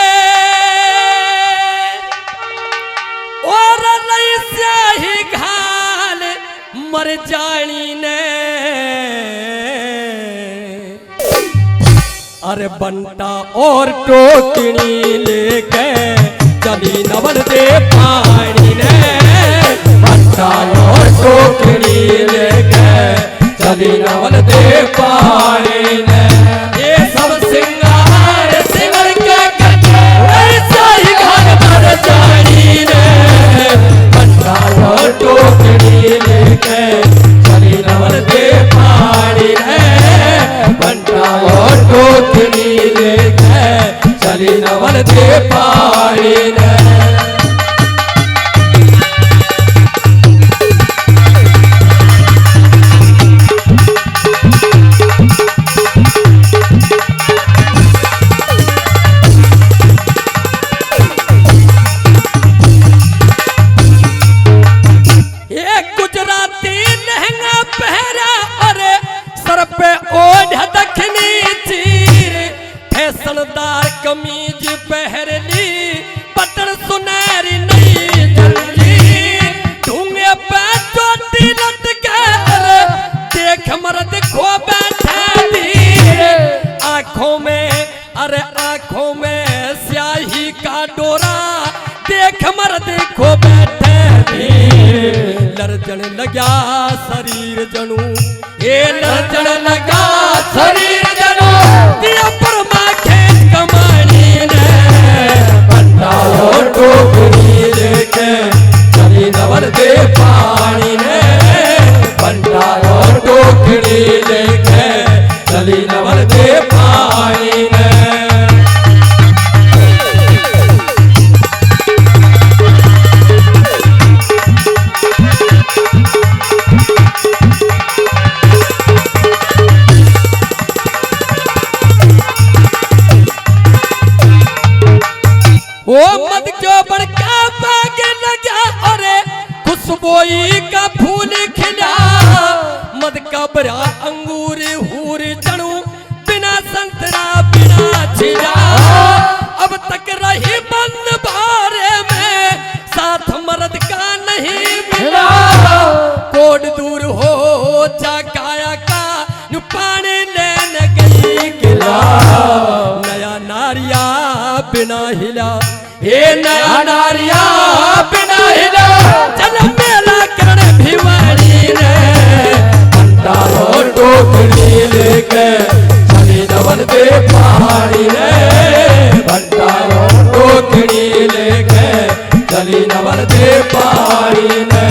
और नहीं स्याही घाल मर जानी ने। अरे बंटा और टोकनी लेके चली नवल दे पानी ने। बंटा और टोकनी लेके चली नवल दे पानी ने। ये सब सिंगार सिंगर क्या करते ऐसा ही घर पर जानी ने। बंटा और टोकरी लेके चली नवल दे पानी ने। बंटा और टोकरी लेके चली नवल दे पानी ने। कमीज पहर ली बटन सुनहरी नई जंजीर। ढूंगे पे चोटी लटके देख मर्द खो बैठे धीर। आंखों में अरे आंखों में स्याही का डोरा देख मर्द खो बैठे धीर। लरजन लगा शरीर जनू, ये लरजन लगा शरीर जनू। दिया परमा कमानी ने। बंटा और टोकरी लेके चली नवल दे पानी ने। बंटा और टोकरी लेके चली नवल दे पानी ने। वो मद जो बड़का बागे लगा और खुशबोई का फूल खिला। मद का बड़ा अंगूर हूर चढ़ू बिना संतरा बिना छिला। अब तक रही बंद बारे में साथ मर्द का नहीं मिला। कोड दूर हो चाकाया का पानी लेने गई किला। नया नारिया बिना हिला, ये नया नारिया बिना हिला। चल मेला करने भिवानी ने। बंटा और टोकरी लेके चली नवल दे पहाड़ी ने। बंटा और टोकरी लेके चली नवल दे पहाड़ी ने।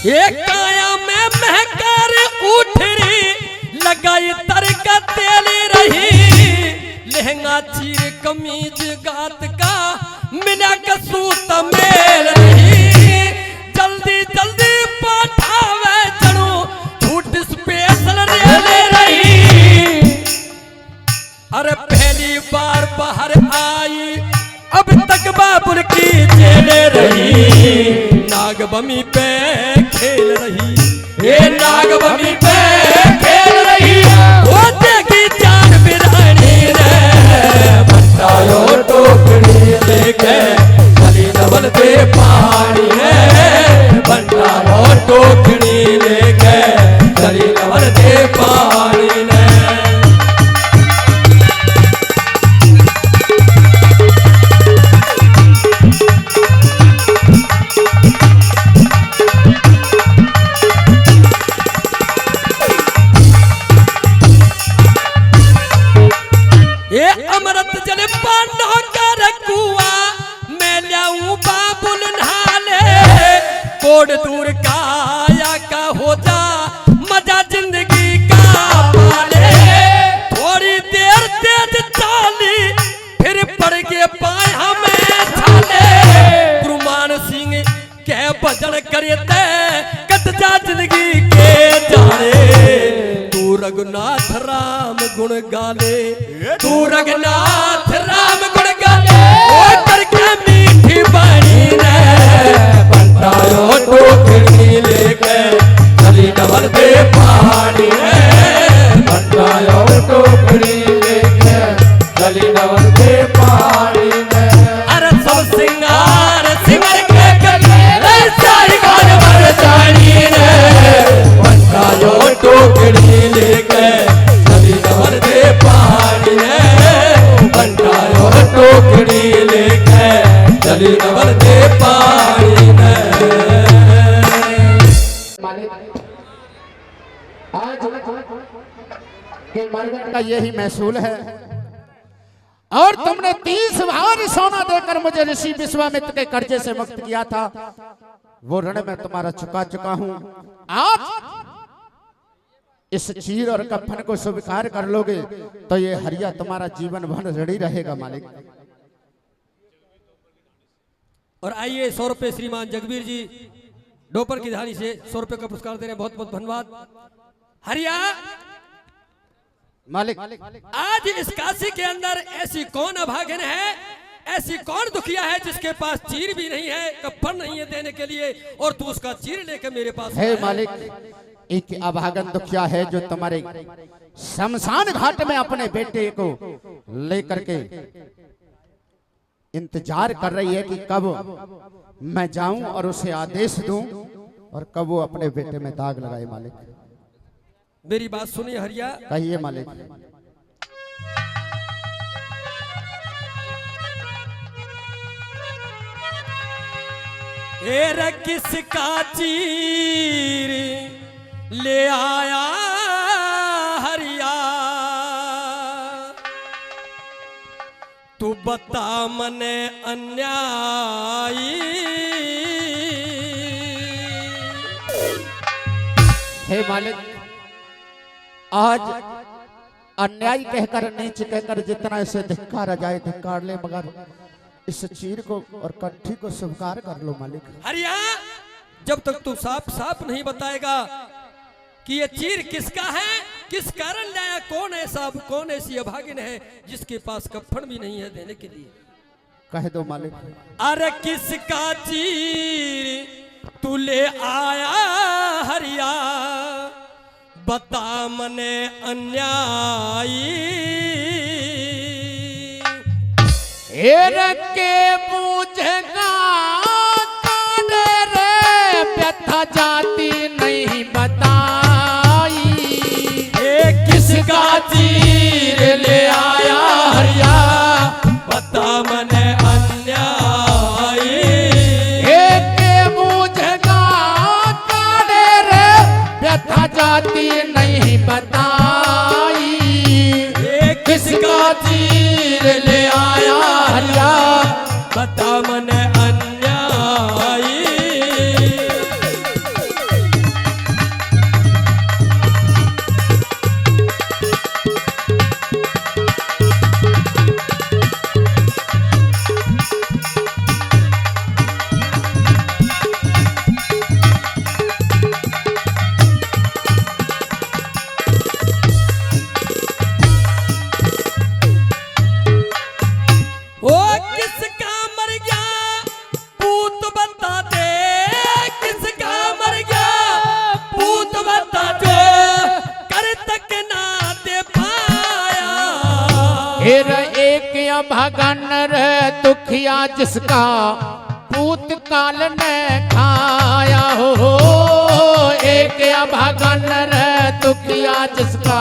काया में महकार उठरी लगाई तरका तेल रही। लहंगा चीर कमीज गात का मिला कसूत मेल रही। जल्दी जल्दी पाठावे अब तक बाबुल की जेल रही, नागबमी पे खेल रही, ये नागबमी पे खेल रही, वो देखी जान बिरानी रे, बंटायो टोकरी लेके चली नवल दे पानी रे, बंटायो टोकरी लेके चली नवल दे पानी रे। ये अमृत जल पानो कर कुआ, मैं लाऊं बाबुल नहाले, कोड दूर काया का हो जा, मजा जिंदगी का पाले, थोड़ी देर तेज चाली, फिर पड़ के पाए हमें छाले, गुरुमान सिंह के भजन करते कट जा जिंदगी के जाने, तू रघुनाथ राम गुण गाले, तू रघुनाथ राम गुण गाले, ओ करके मीठी बाणी रे, बंटायो टोकरी लेके चली नवल दे पानी रे, बंटायो टोकरी लेके चली नवल दे पानी रे। अरे सब सिंगार सिमर के गले सारी गान भर जानी रे, बंटायो टोकरी लेके चली नवल दे पानी रे, बंटायो टोकरी लेके चली नवल दे पानी रे। आज के मरगट का यही महसूल है, और तुमने 30 भार सोना देकर मुझे ऋषि विश्वामित्र के कर्जे से मुक्त किया था, वो ऋण मैं तुम्हारा चुका चुका हूं। आज इस चीर और कफन को स्वीकार कर लोगे तो ये हरिया तुम्हारा जीवन भर ऋणी रहेगा मालिक। और आइए 100 रुपए श्रीमान जगबीर जी डोपर की धानी से 100 रुपए का पुरस्कार दे रहे हैं, बहुत बहुत धन्यवाद। हरिया मालिक, आज इस काशी के अंदर ऐसी कौन अभागन है, ऐसी कौन दुखिया है जिसके पास चीर भी नहीं है, कफन नहीं है देने के लिए, और तू उसका चीर लेकर मेरे पास है मालिक। एक अभागन दुखिया है जो तुम्हारे शमशान घाट में अपने बेटे को लेकर के इंतजार कर रही है कि कब मैं जाऊं और उसे आदेश दूं और कब वो अपने बेटे में दाग लगाए मालिक। मेरी बात सुनिए हरिया, कहिए मालिक। रे किसका चीर ले आया हरिया, तू बता मने अन्यायी, हे मालिक, आज अन्याय कहकर नीच कहकर जितना इसे धिक्कार जाए धिक्कार ले, मगर इस चीर को और कंठी को स्वीकार कर लो मालिक। हरिया, जब तक तू साफ साफ नहीं बताएगा कि ये चीर किसका है, किस कारण लाया, कौन ऐसा, कौन ऐसी अभागिन है जिसके पास कफन भी नहीं है देने के लिए, कह दो मालिक। अरे किसका चीर तू ले आया हरिया, बता मने अन्यायी, के पूछेगा रे व्यथा जाती नहीं बताई, किसका चीर ले आया हरिया, बता मने अन्यायी, के पूछेगा रे व्यथा जाती नहीं बताई, किसका चीर ले आया हरिया, बता मने अन्यायी। फिर एक अभागन रे दुखिया जिसका पूत काल ने खाया हो, एक अभागन रे दुखिया जिसका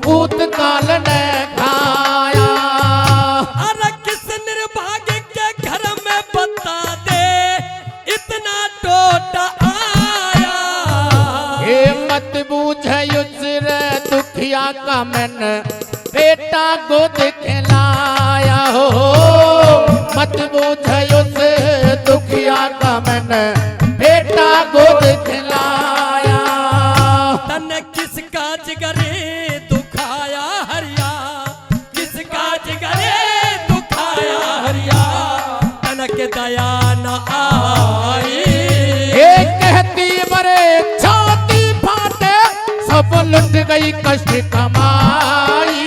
पूत काल ने खाया। अरे किस निर्भाग्य के घर में बता दे इतना टोटा आया। हे मत बूझे युसर दुखिया का मन बेटा गोद खिलाया हो, मत बूझे युसर दुखिया का मन बेटा गोद खिलाया। तन किसका जिगरे दुखाया हरिया, किसका जिगरे दुखाया हरिया, तन के दया न आई। एक कहती मरे छाती फाटे सब लुट गई कष्ट कमाई।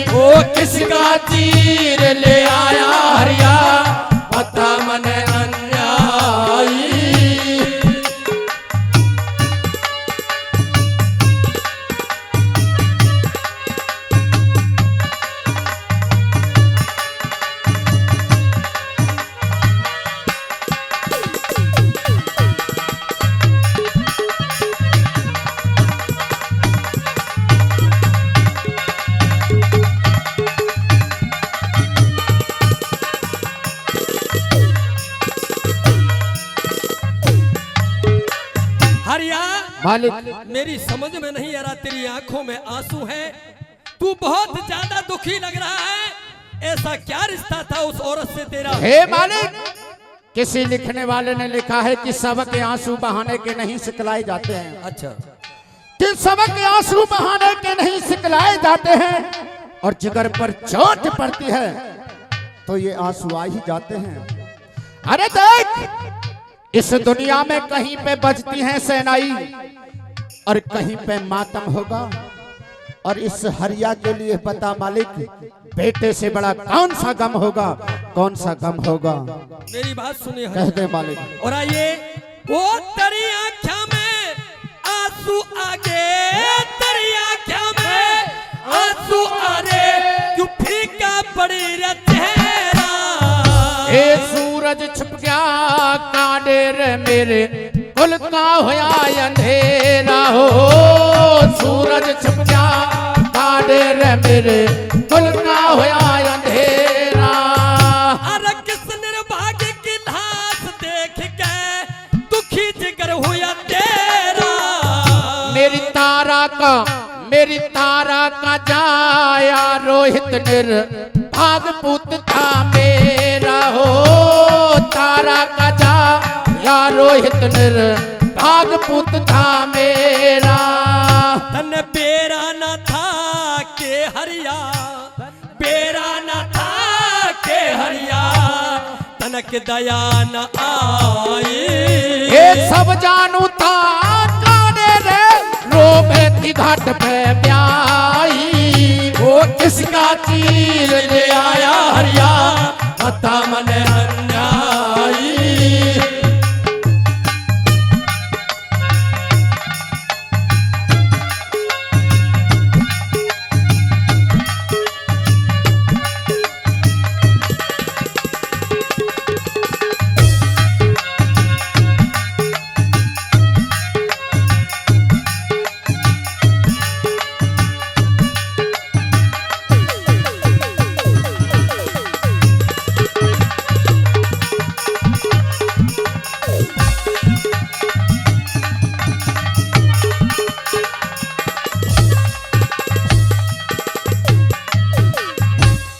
वो किसका तीर ले आया हरिया, पता मन अन्यायी। हरिया मालिक मेरी समझ में नहीं आ रहा, तेरी आंखों में आंसू है, तू बहुत ज्यादा दुखी लग रहा है। ऐसा क्या रिश्ता था उस औरत से तेरा? हे मालिक, किसी लिखने वाले ने लिखा है कि सबके आंसू बहाने के नहीं सिखलाए जाते हैं। अच्छा, कि सबके आंसू बहाने के नहीं सिखलाए जाते हैं, और जिगर पर चोट पड़ती है तो ये आंसू आ ही जाते हैं। अरे देख, इस दुनिया में कहीं पे बजती है शहनाई और कहीं पे मातम होगा, और इस हरिया के लिए पता मालिक बेटे से बड़ा कौन सा गम होगा, कौन सा गम होगा। मेरी बात सुनिए कह दे मालिक। और आइए, वो तेरी आँखों में आंसू आगे, तेरी आँखों में आंसू आगे, क्यों फीका पड़ी रे चेहरा। ए सूरज छुप गया कांडे रे मेरे कुल का होया अंधेरा हो, सूरज छुप गया कांडे रे मेरे कुल का होया अंधेरा। अरे किस निर्भाग्य की लाश देख के दुखी जिगर हुआ तेरा। मेरी तारा का जाया रोहित निर्भाग पुत था मेरा हो, तारा का जाया रोहित निर्भाग पुत था मेरा। तन बेरा न था के हरिया, बेरा न था के हरिया, तनक दया न आई। ये सब जानू था काने रे रोबे थी घाट पे ब्याही, वो किसका तीर ले आया हरिया, पता मन अन्यायी।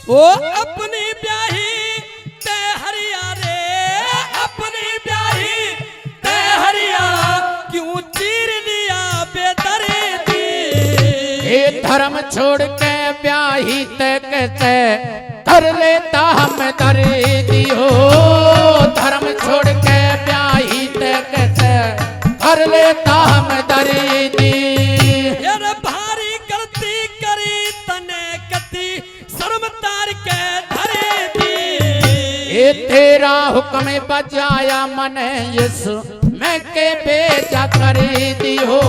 वो अपनी ब्याही ते हरिया रे, अपनी ब्याही ते हरिया, क्यों चीर लिया बेदर्दी। ये धर्म छोड़ के ब्याही ते कैसे कर लेता हम दर्दी हो, धर्म छोड़ के ब्याही ते कैसे कर लेता हम दर्दी। यार भारी गलती करी तने कती शर्म तार के धरे दी। ये तेरा हुक्म बजाया मन यीशु मैं के बेजा कर दी हो,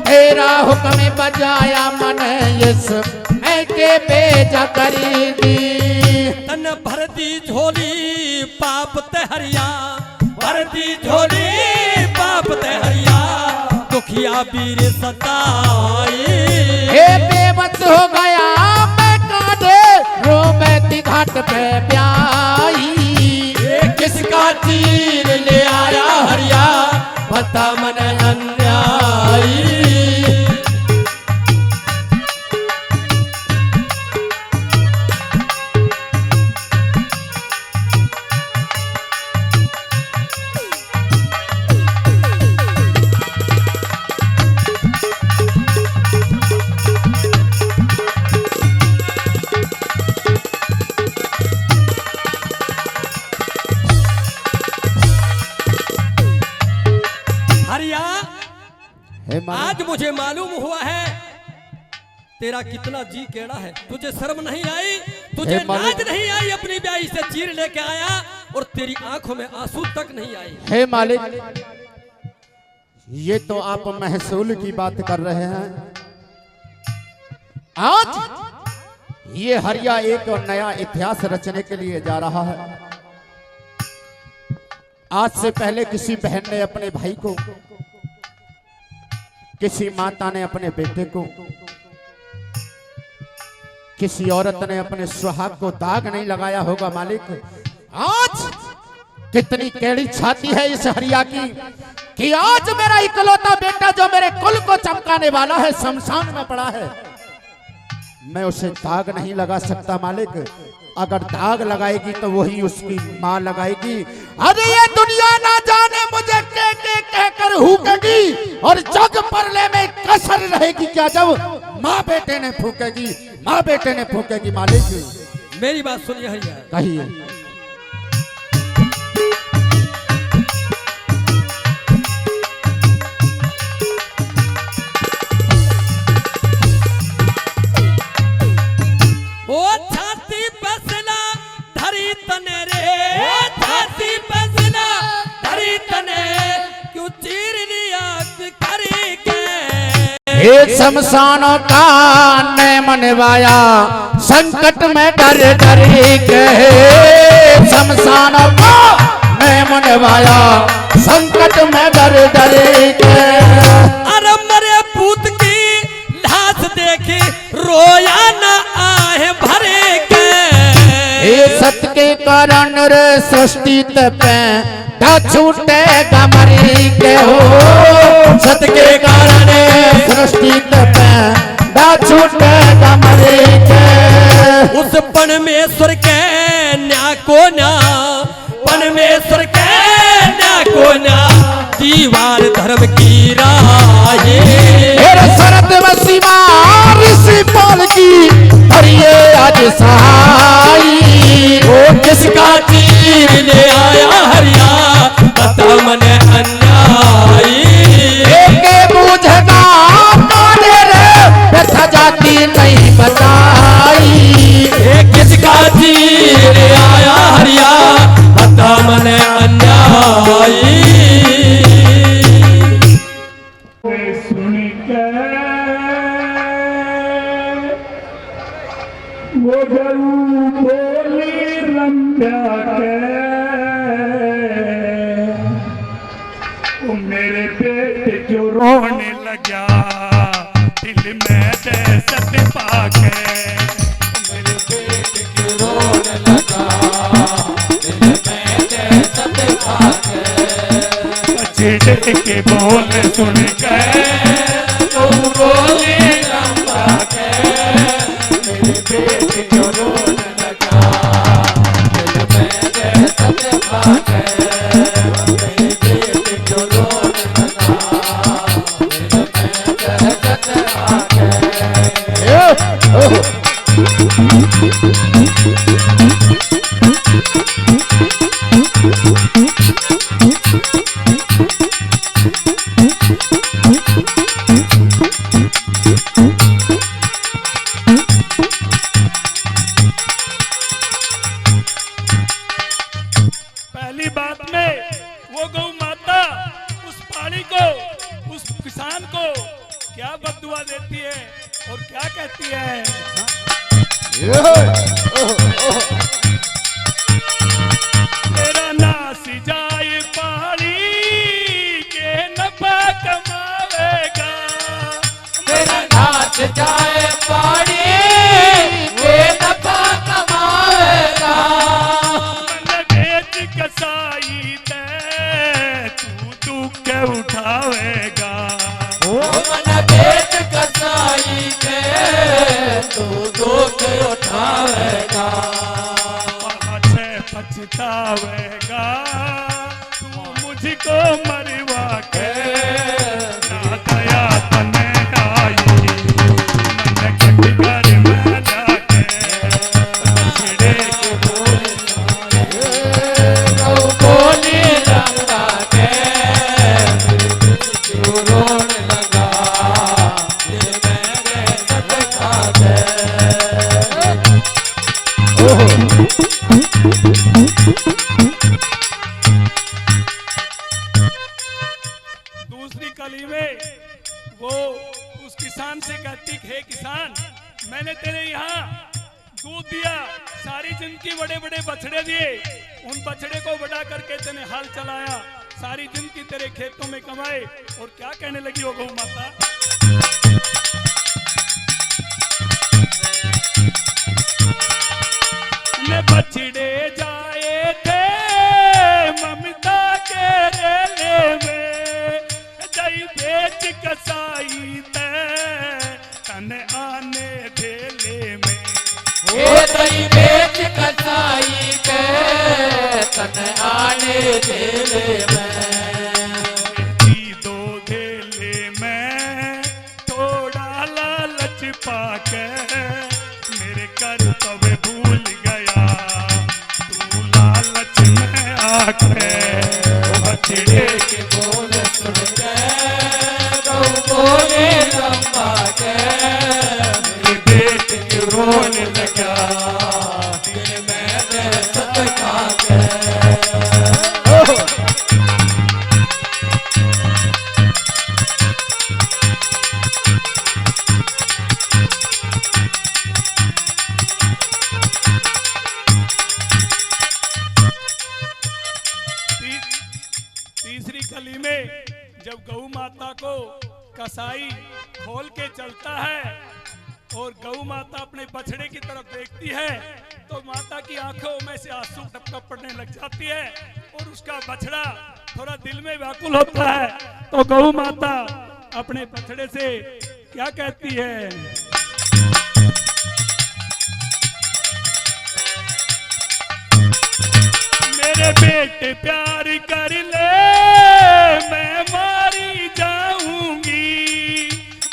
तेरा हुक्म बजाया मन यीशु मैं के बेजा जा करी दी। तन भर दी झोली पाप ते हरिया, भर दी झोली पाप ते हरिया, दुखिया वीर सताई। हे बेबस हो गया मैं कांधे रोमती घाट पे ब्याई। किसका तीर ले आया हरिया, बता मन अन्यायी। आज मुझे मालूम हुआ है तेरा कितना जी केड़ा है। तुझे शर्म नहीं आई, तुझे लाज नहीं आई, अपनी ब्याही से चीर लेके आया और तेरी आंखों में आंसू तक नहीं आई। हे मालिक, ये तो आप महसूल की बात कर रहे हैं। आज ये हरिया एक और नया इतिहास रचने के लिए जा रहा है। आज से पहले किसी बहन ने अपने भाई को, किसी माता ने अपने बेटे को, किसी औरत ने अपने सुहाग को दाग नहीं लगाया होगा। मालिक, आज कितनी केड़ी छाती है इस हरिया की कि आज मेरा इकलौता बेटा जो मेरे कुल को चमकाने वाला है शमशान में पड़ा है। मैं उसे दाग नहीं लगा सकता मालिक। अगर दाग लगाएगी तो वही उसकी माँ लगाएगी। अरे ये दुनिया ना जाने मुझे के कहकर हुकेगी और जग परले में कसर रहेगी क्या जब माँ बेटे ने फूकेगी, माँ बेटे ने फूकेगी। मालिक मेरी बात सुनिए हरिया, कहिए। तने रे छाती पसना धरी तने क्यों चीर लिया करी के। एक शमशानों का ने मनवाया संकट में डर डर के। शमशानों का ने मनवाया संकट में डर डर के। अरे मरे पूत की लाश देखी रोया न आहे भरे के। सत्य के कारण रे सृष्टि पे छूटे गमरी के हो। सत्य के कारण सृष्टि पे छूटे गमरी के। उस परमेश्वर के न्या को ना, परमेश्वर के न्या को ना दीवार धर्म की राहे। शरद में सीमा ऋषि पाल की हरिये आज सहाई। वो किसका तीर ले आया हरिया, बता मन अन्यायी। एक बूझना काने रे व्यथा जाती नहीं बताई। किसका तीर ले आया हरिया, बता मन अन्यायी। वो जरूर बोली रंभ्या के, वो मेरे बेटे जो रोने लगा दिल में दहशत पाके। मेरे बेटे जो रोने लगा दिल में दहशत पाके। चिढ़ के बोल सुन के तो बोली रंभ्या के। मेरे बेटे जो रोने लगा दिल में दहशत पाके। मेरे बेटे जो रोने लगा दिल में दहशत पाके। पहली बात में वो गौ माता उस पानी को, उस किसान को क्या बददुआ देती है और क्या कहती है। तेरा नास जाए पानी के नफा कमावेगा, तेरा नाच जाए पानी के नफा कमावेगा। मन बेच कसाई दे तू दुख उठावेगा, मन बेच कसाई के तू दुख उठावेगा। पाछे पछतावेगा तू मुझको मरवा के, ना दया तने आई मन कट कर मैं जाके, बछड़े के गौ बोली रंगा के तू रोने लगा, दिल मेरे सदका दे। दूसरी कली में वो उस किसान से कहती, हे किसान, मैंने तेरे यहाँ दूध दिया, सारी जिंदगी बड़े बड़े बछड़े दिए, उन बछड़े को बढ़ा करके तेने हाल चलाया, सारी जिंदगी तेरे खेतों में कमाए, और क्या कहने लगी वो गौ माता, बछड़े जाए थे ममता के रेले में, जई बेच कसाई ते तन आने धेले में, ये दई बेच कसाई के तन आने धेले में। दो धेले में थोड़ा लालच पाके, मेरे कर्तव्य भूल गया तू लालच में आके, बछड़े के बोल सुन के गौ बोले लंबा के, मेरे बेट के रोने लगा, दिल मेरे सदका के। तीसरी कली में जब गौ माता को कसाई खोल के चलता है और गौ माता अपने बछड़े की तरफ देखती है, तो माता की आंखों में से आंसू टपटप पड़ने लग जाती है, और उसका बछड़ा थोड़ा दिल में व्याकुल होता है, तो गौ माता अपने बछड़े से क्या कहती है, मेरे बेटे प्यार कर ले मैं मारी जाऊंगी,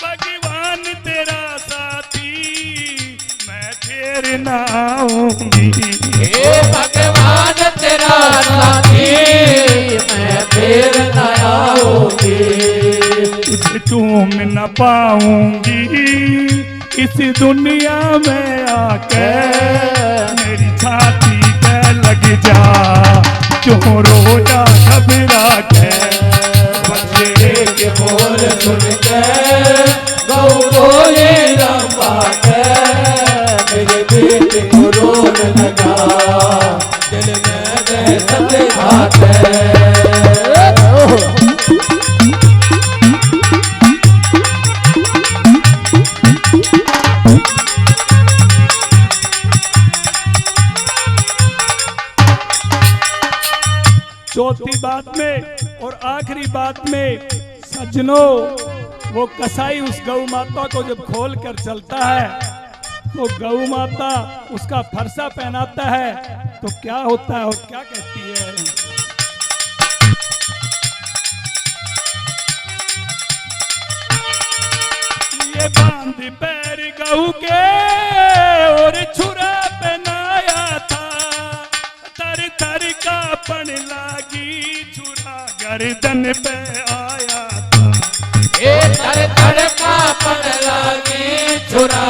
भगवान तेरा साथी मैं फिर ना आऊंगी, हे भगवान तेरा साथी मैं फिर न आऊंगी। तुझे चूम न पाऊंगी इस दुनिया में आके, मेरी छाती पे लग जा क्यों रोजा घबरा के, बछड़े के बोल सुन के गौ बोले लंबा के, मेरे बेटे को रोने लगा, दिल मेरे सदका के। चौथी बात में और आखिरी बात में सज्जनों, वो कसाई उस गौ माता को जब खोल कर चलता है, तो गौ माता उसका फरसा पहनाता है, तो क्या होता है और क्या कहती है, ये बांध पैर गऊ के और छुरा पहनाया था, तर तर का पन लागी छुरा गर्दन पे आया था, ए तर तर का पन लागी छुरा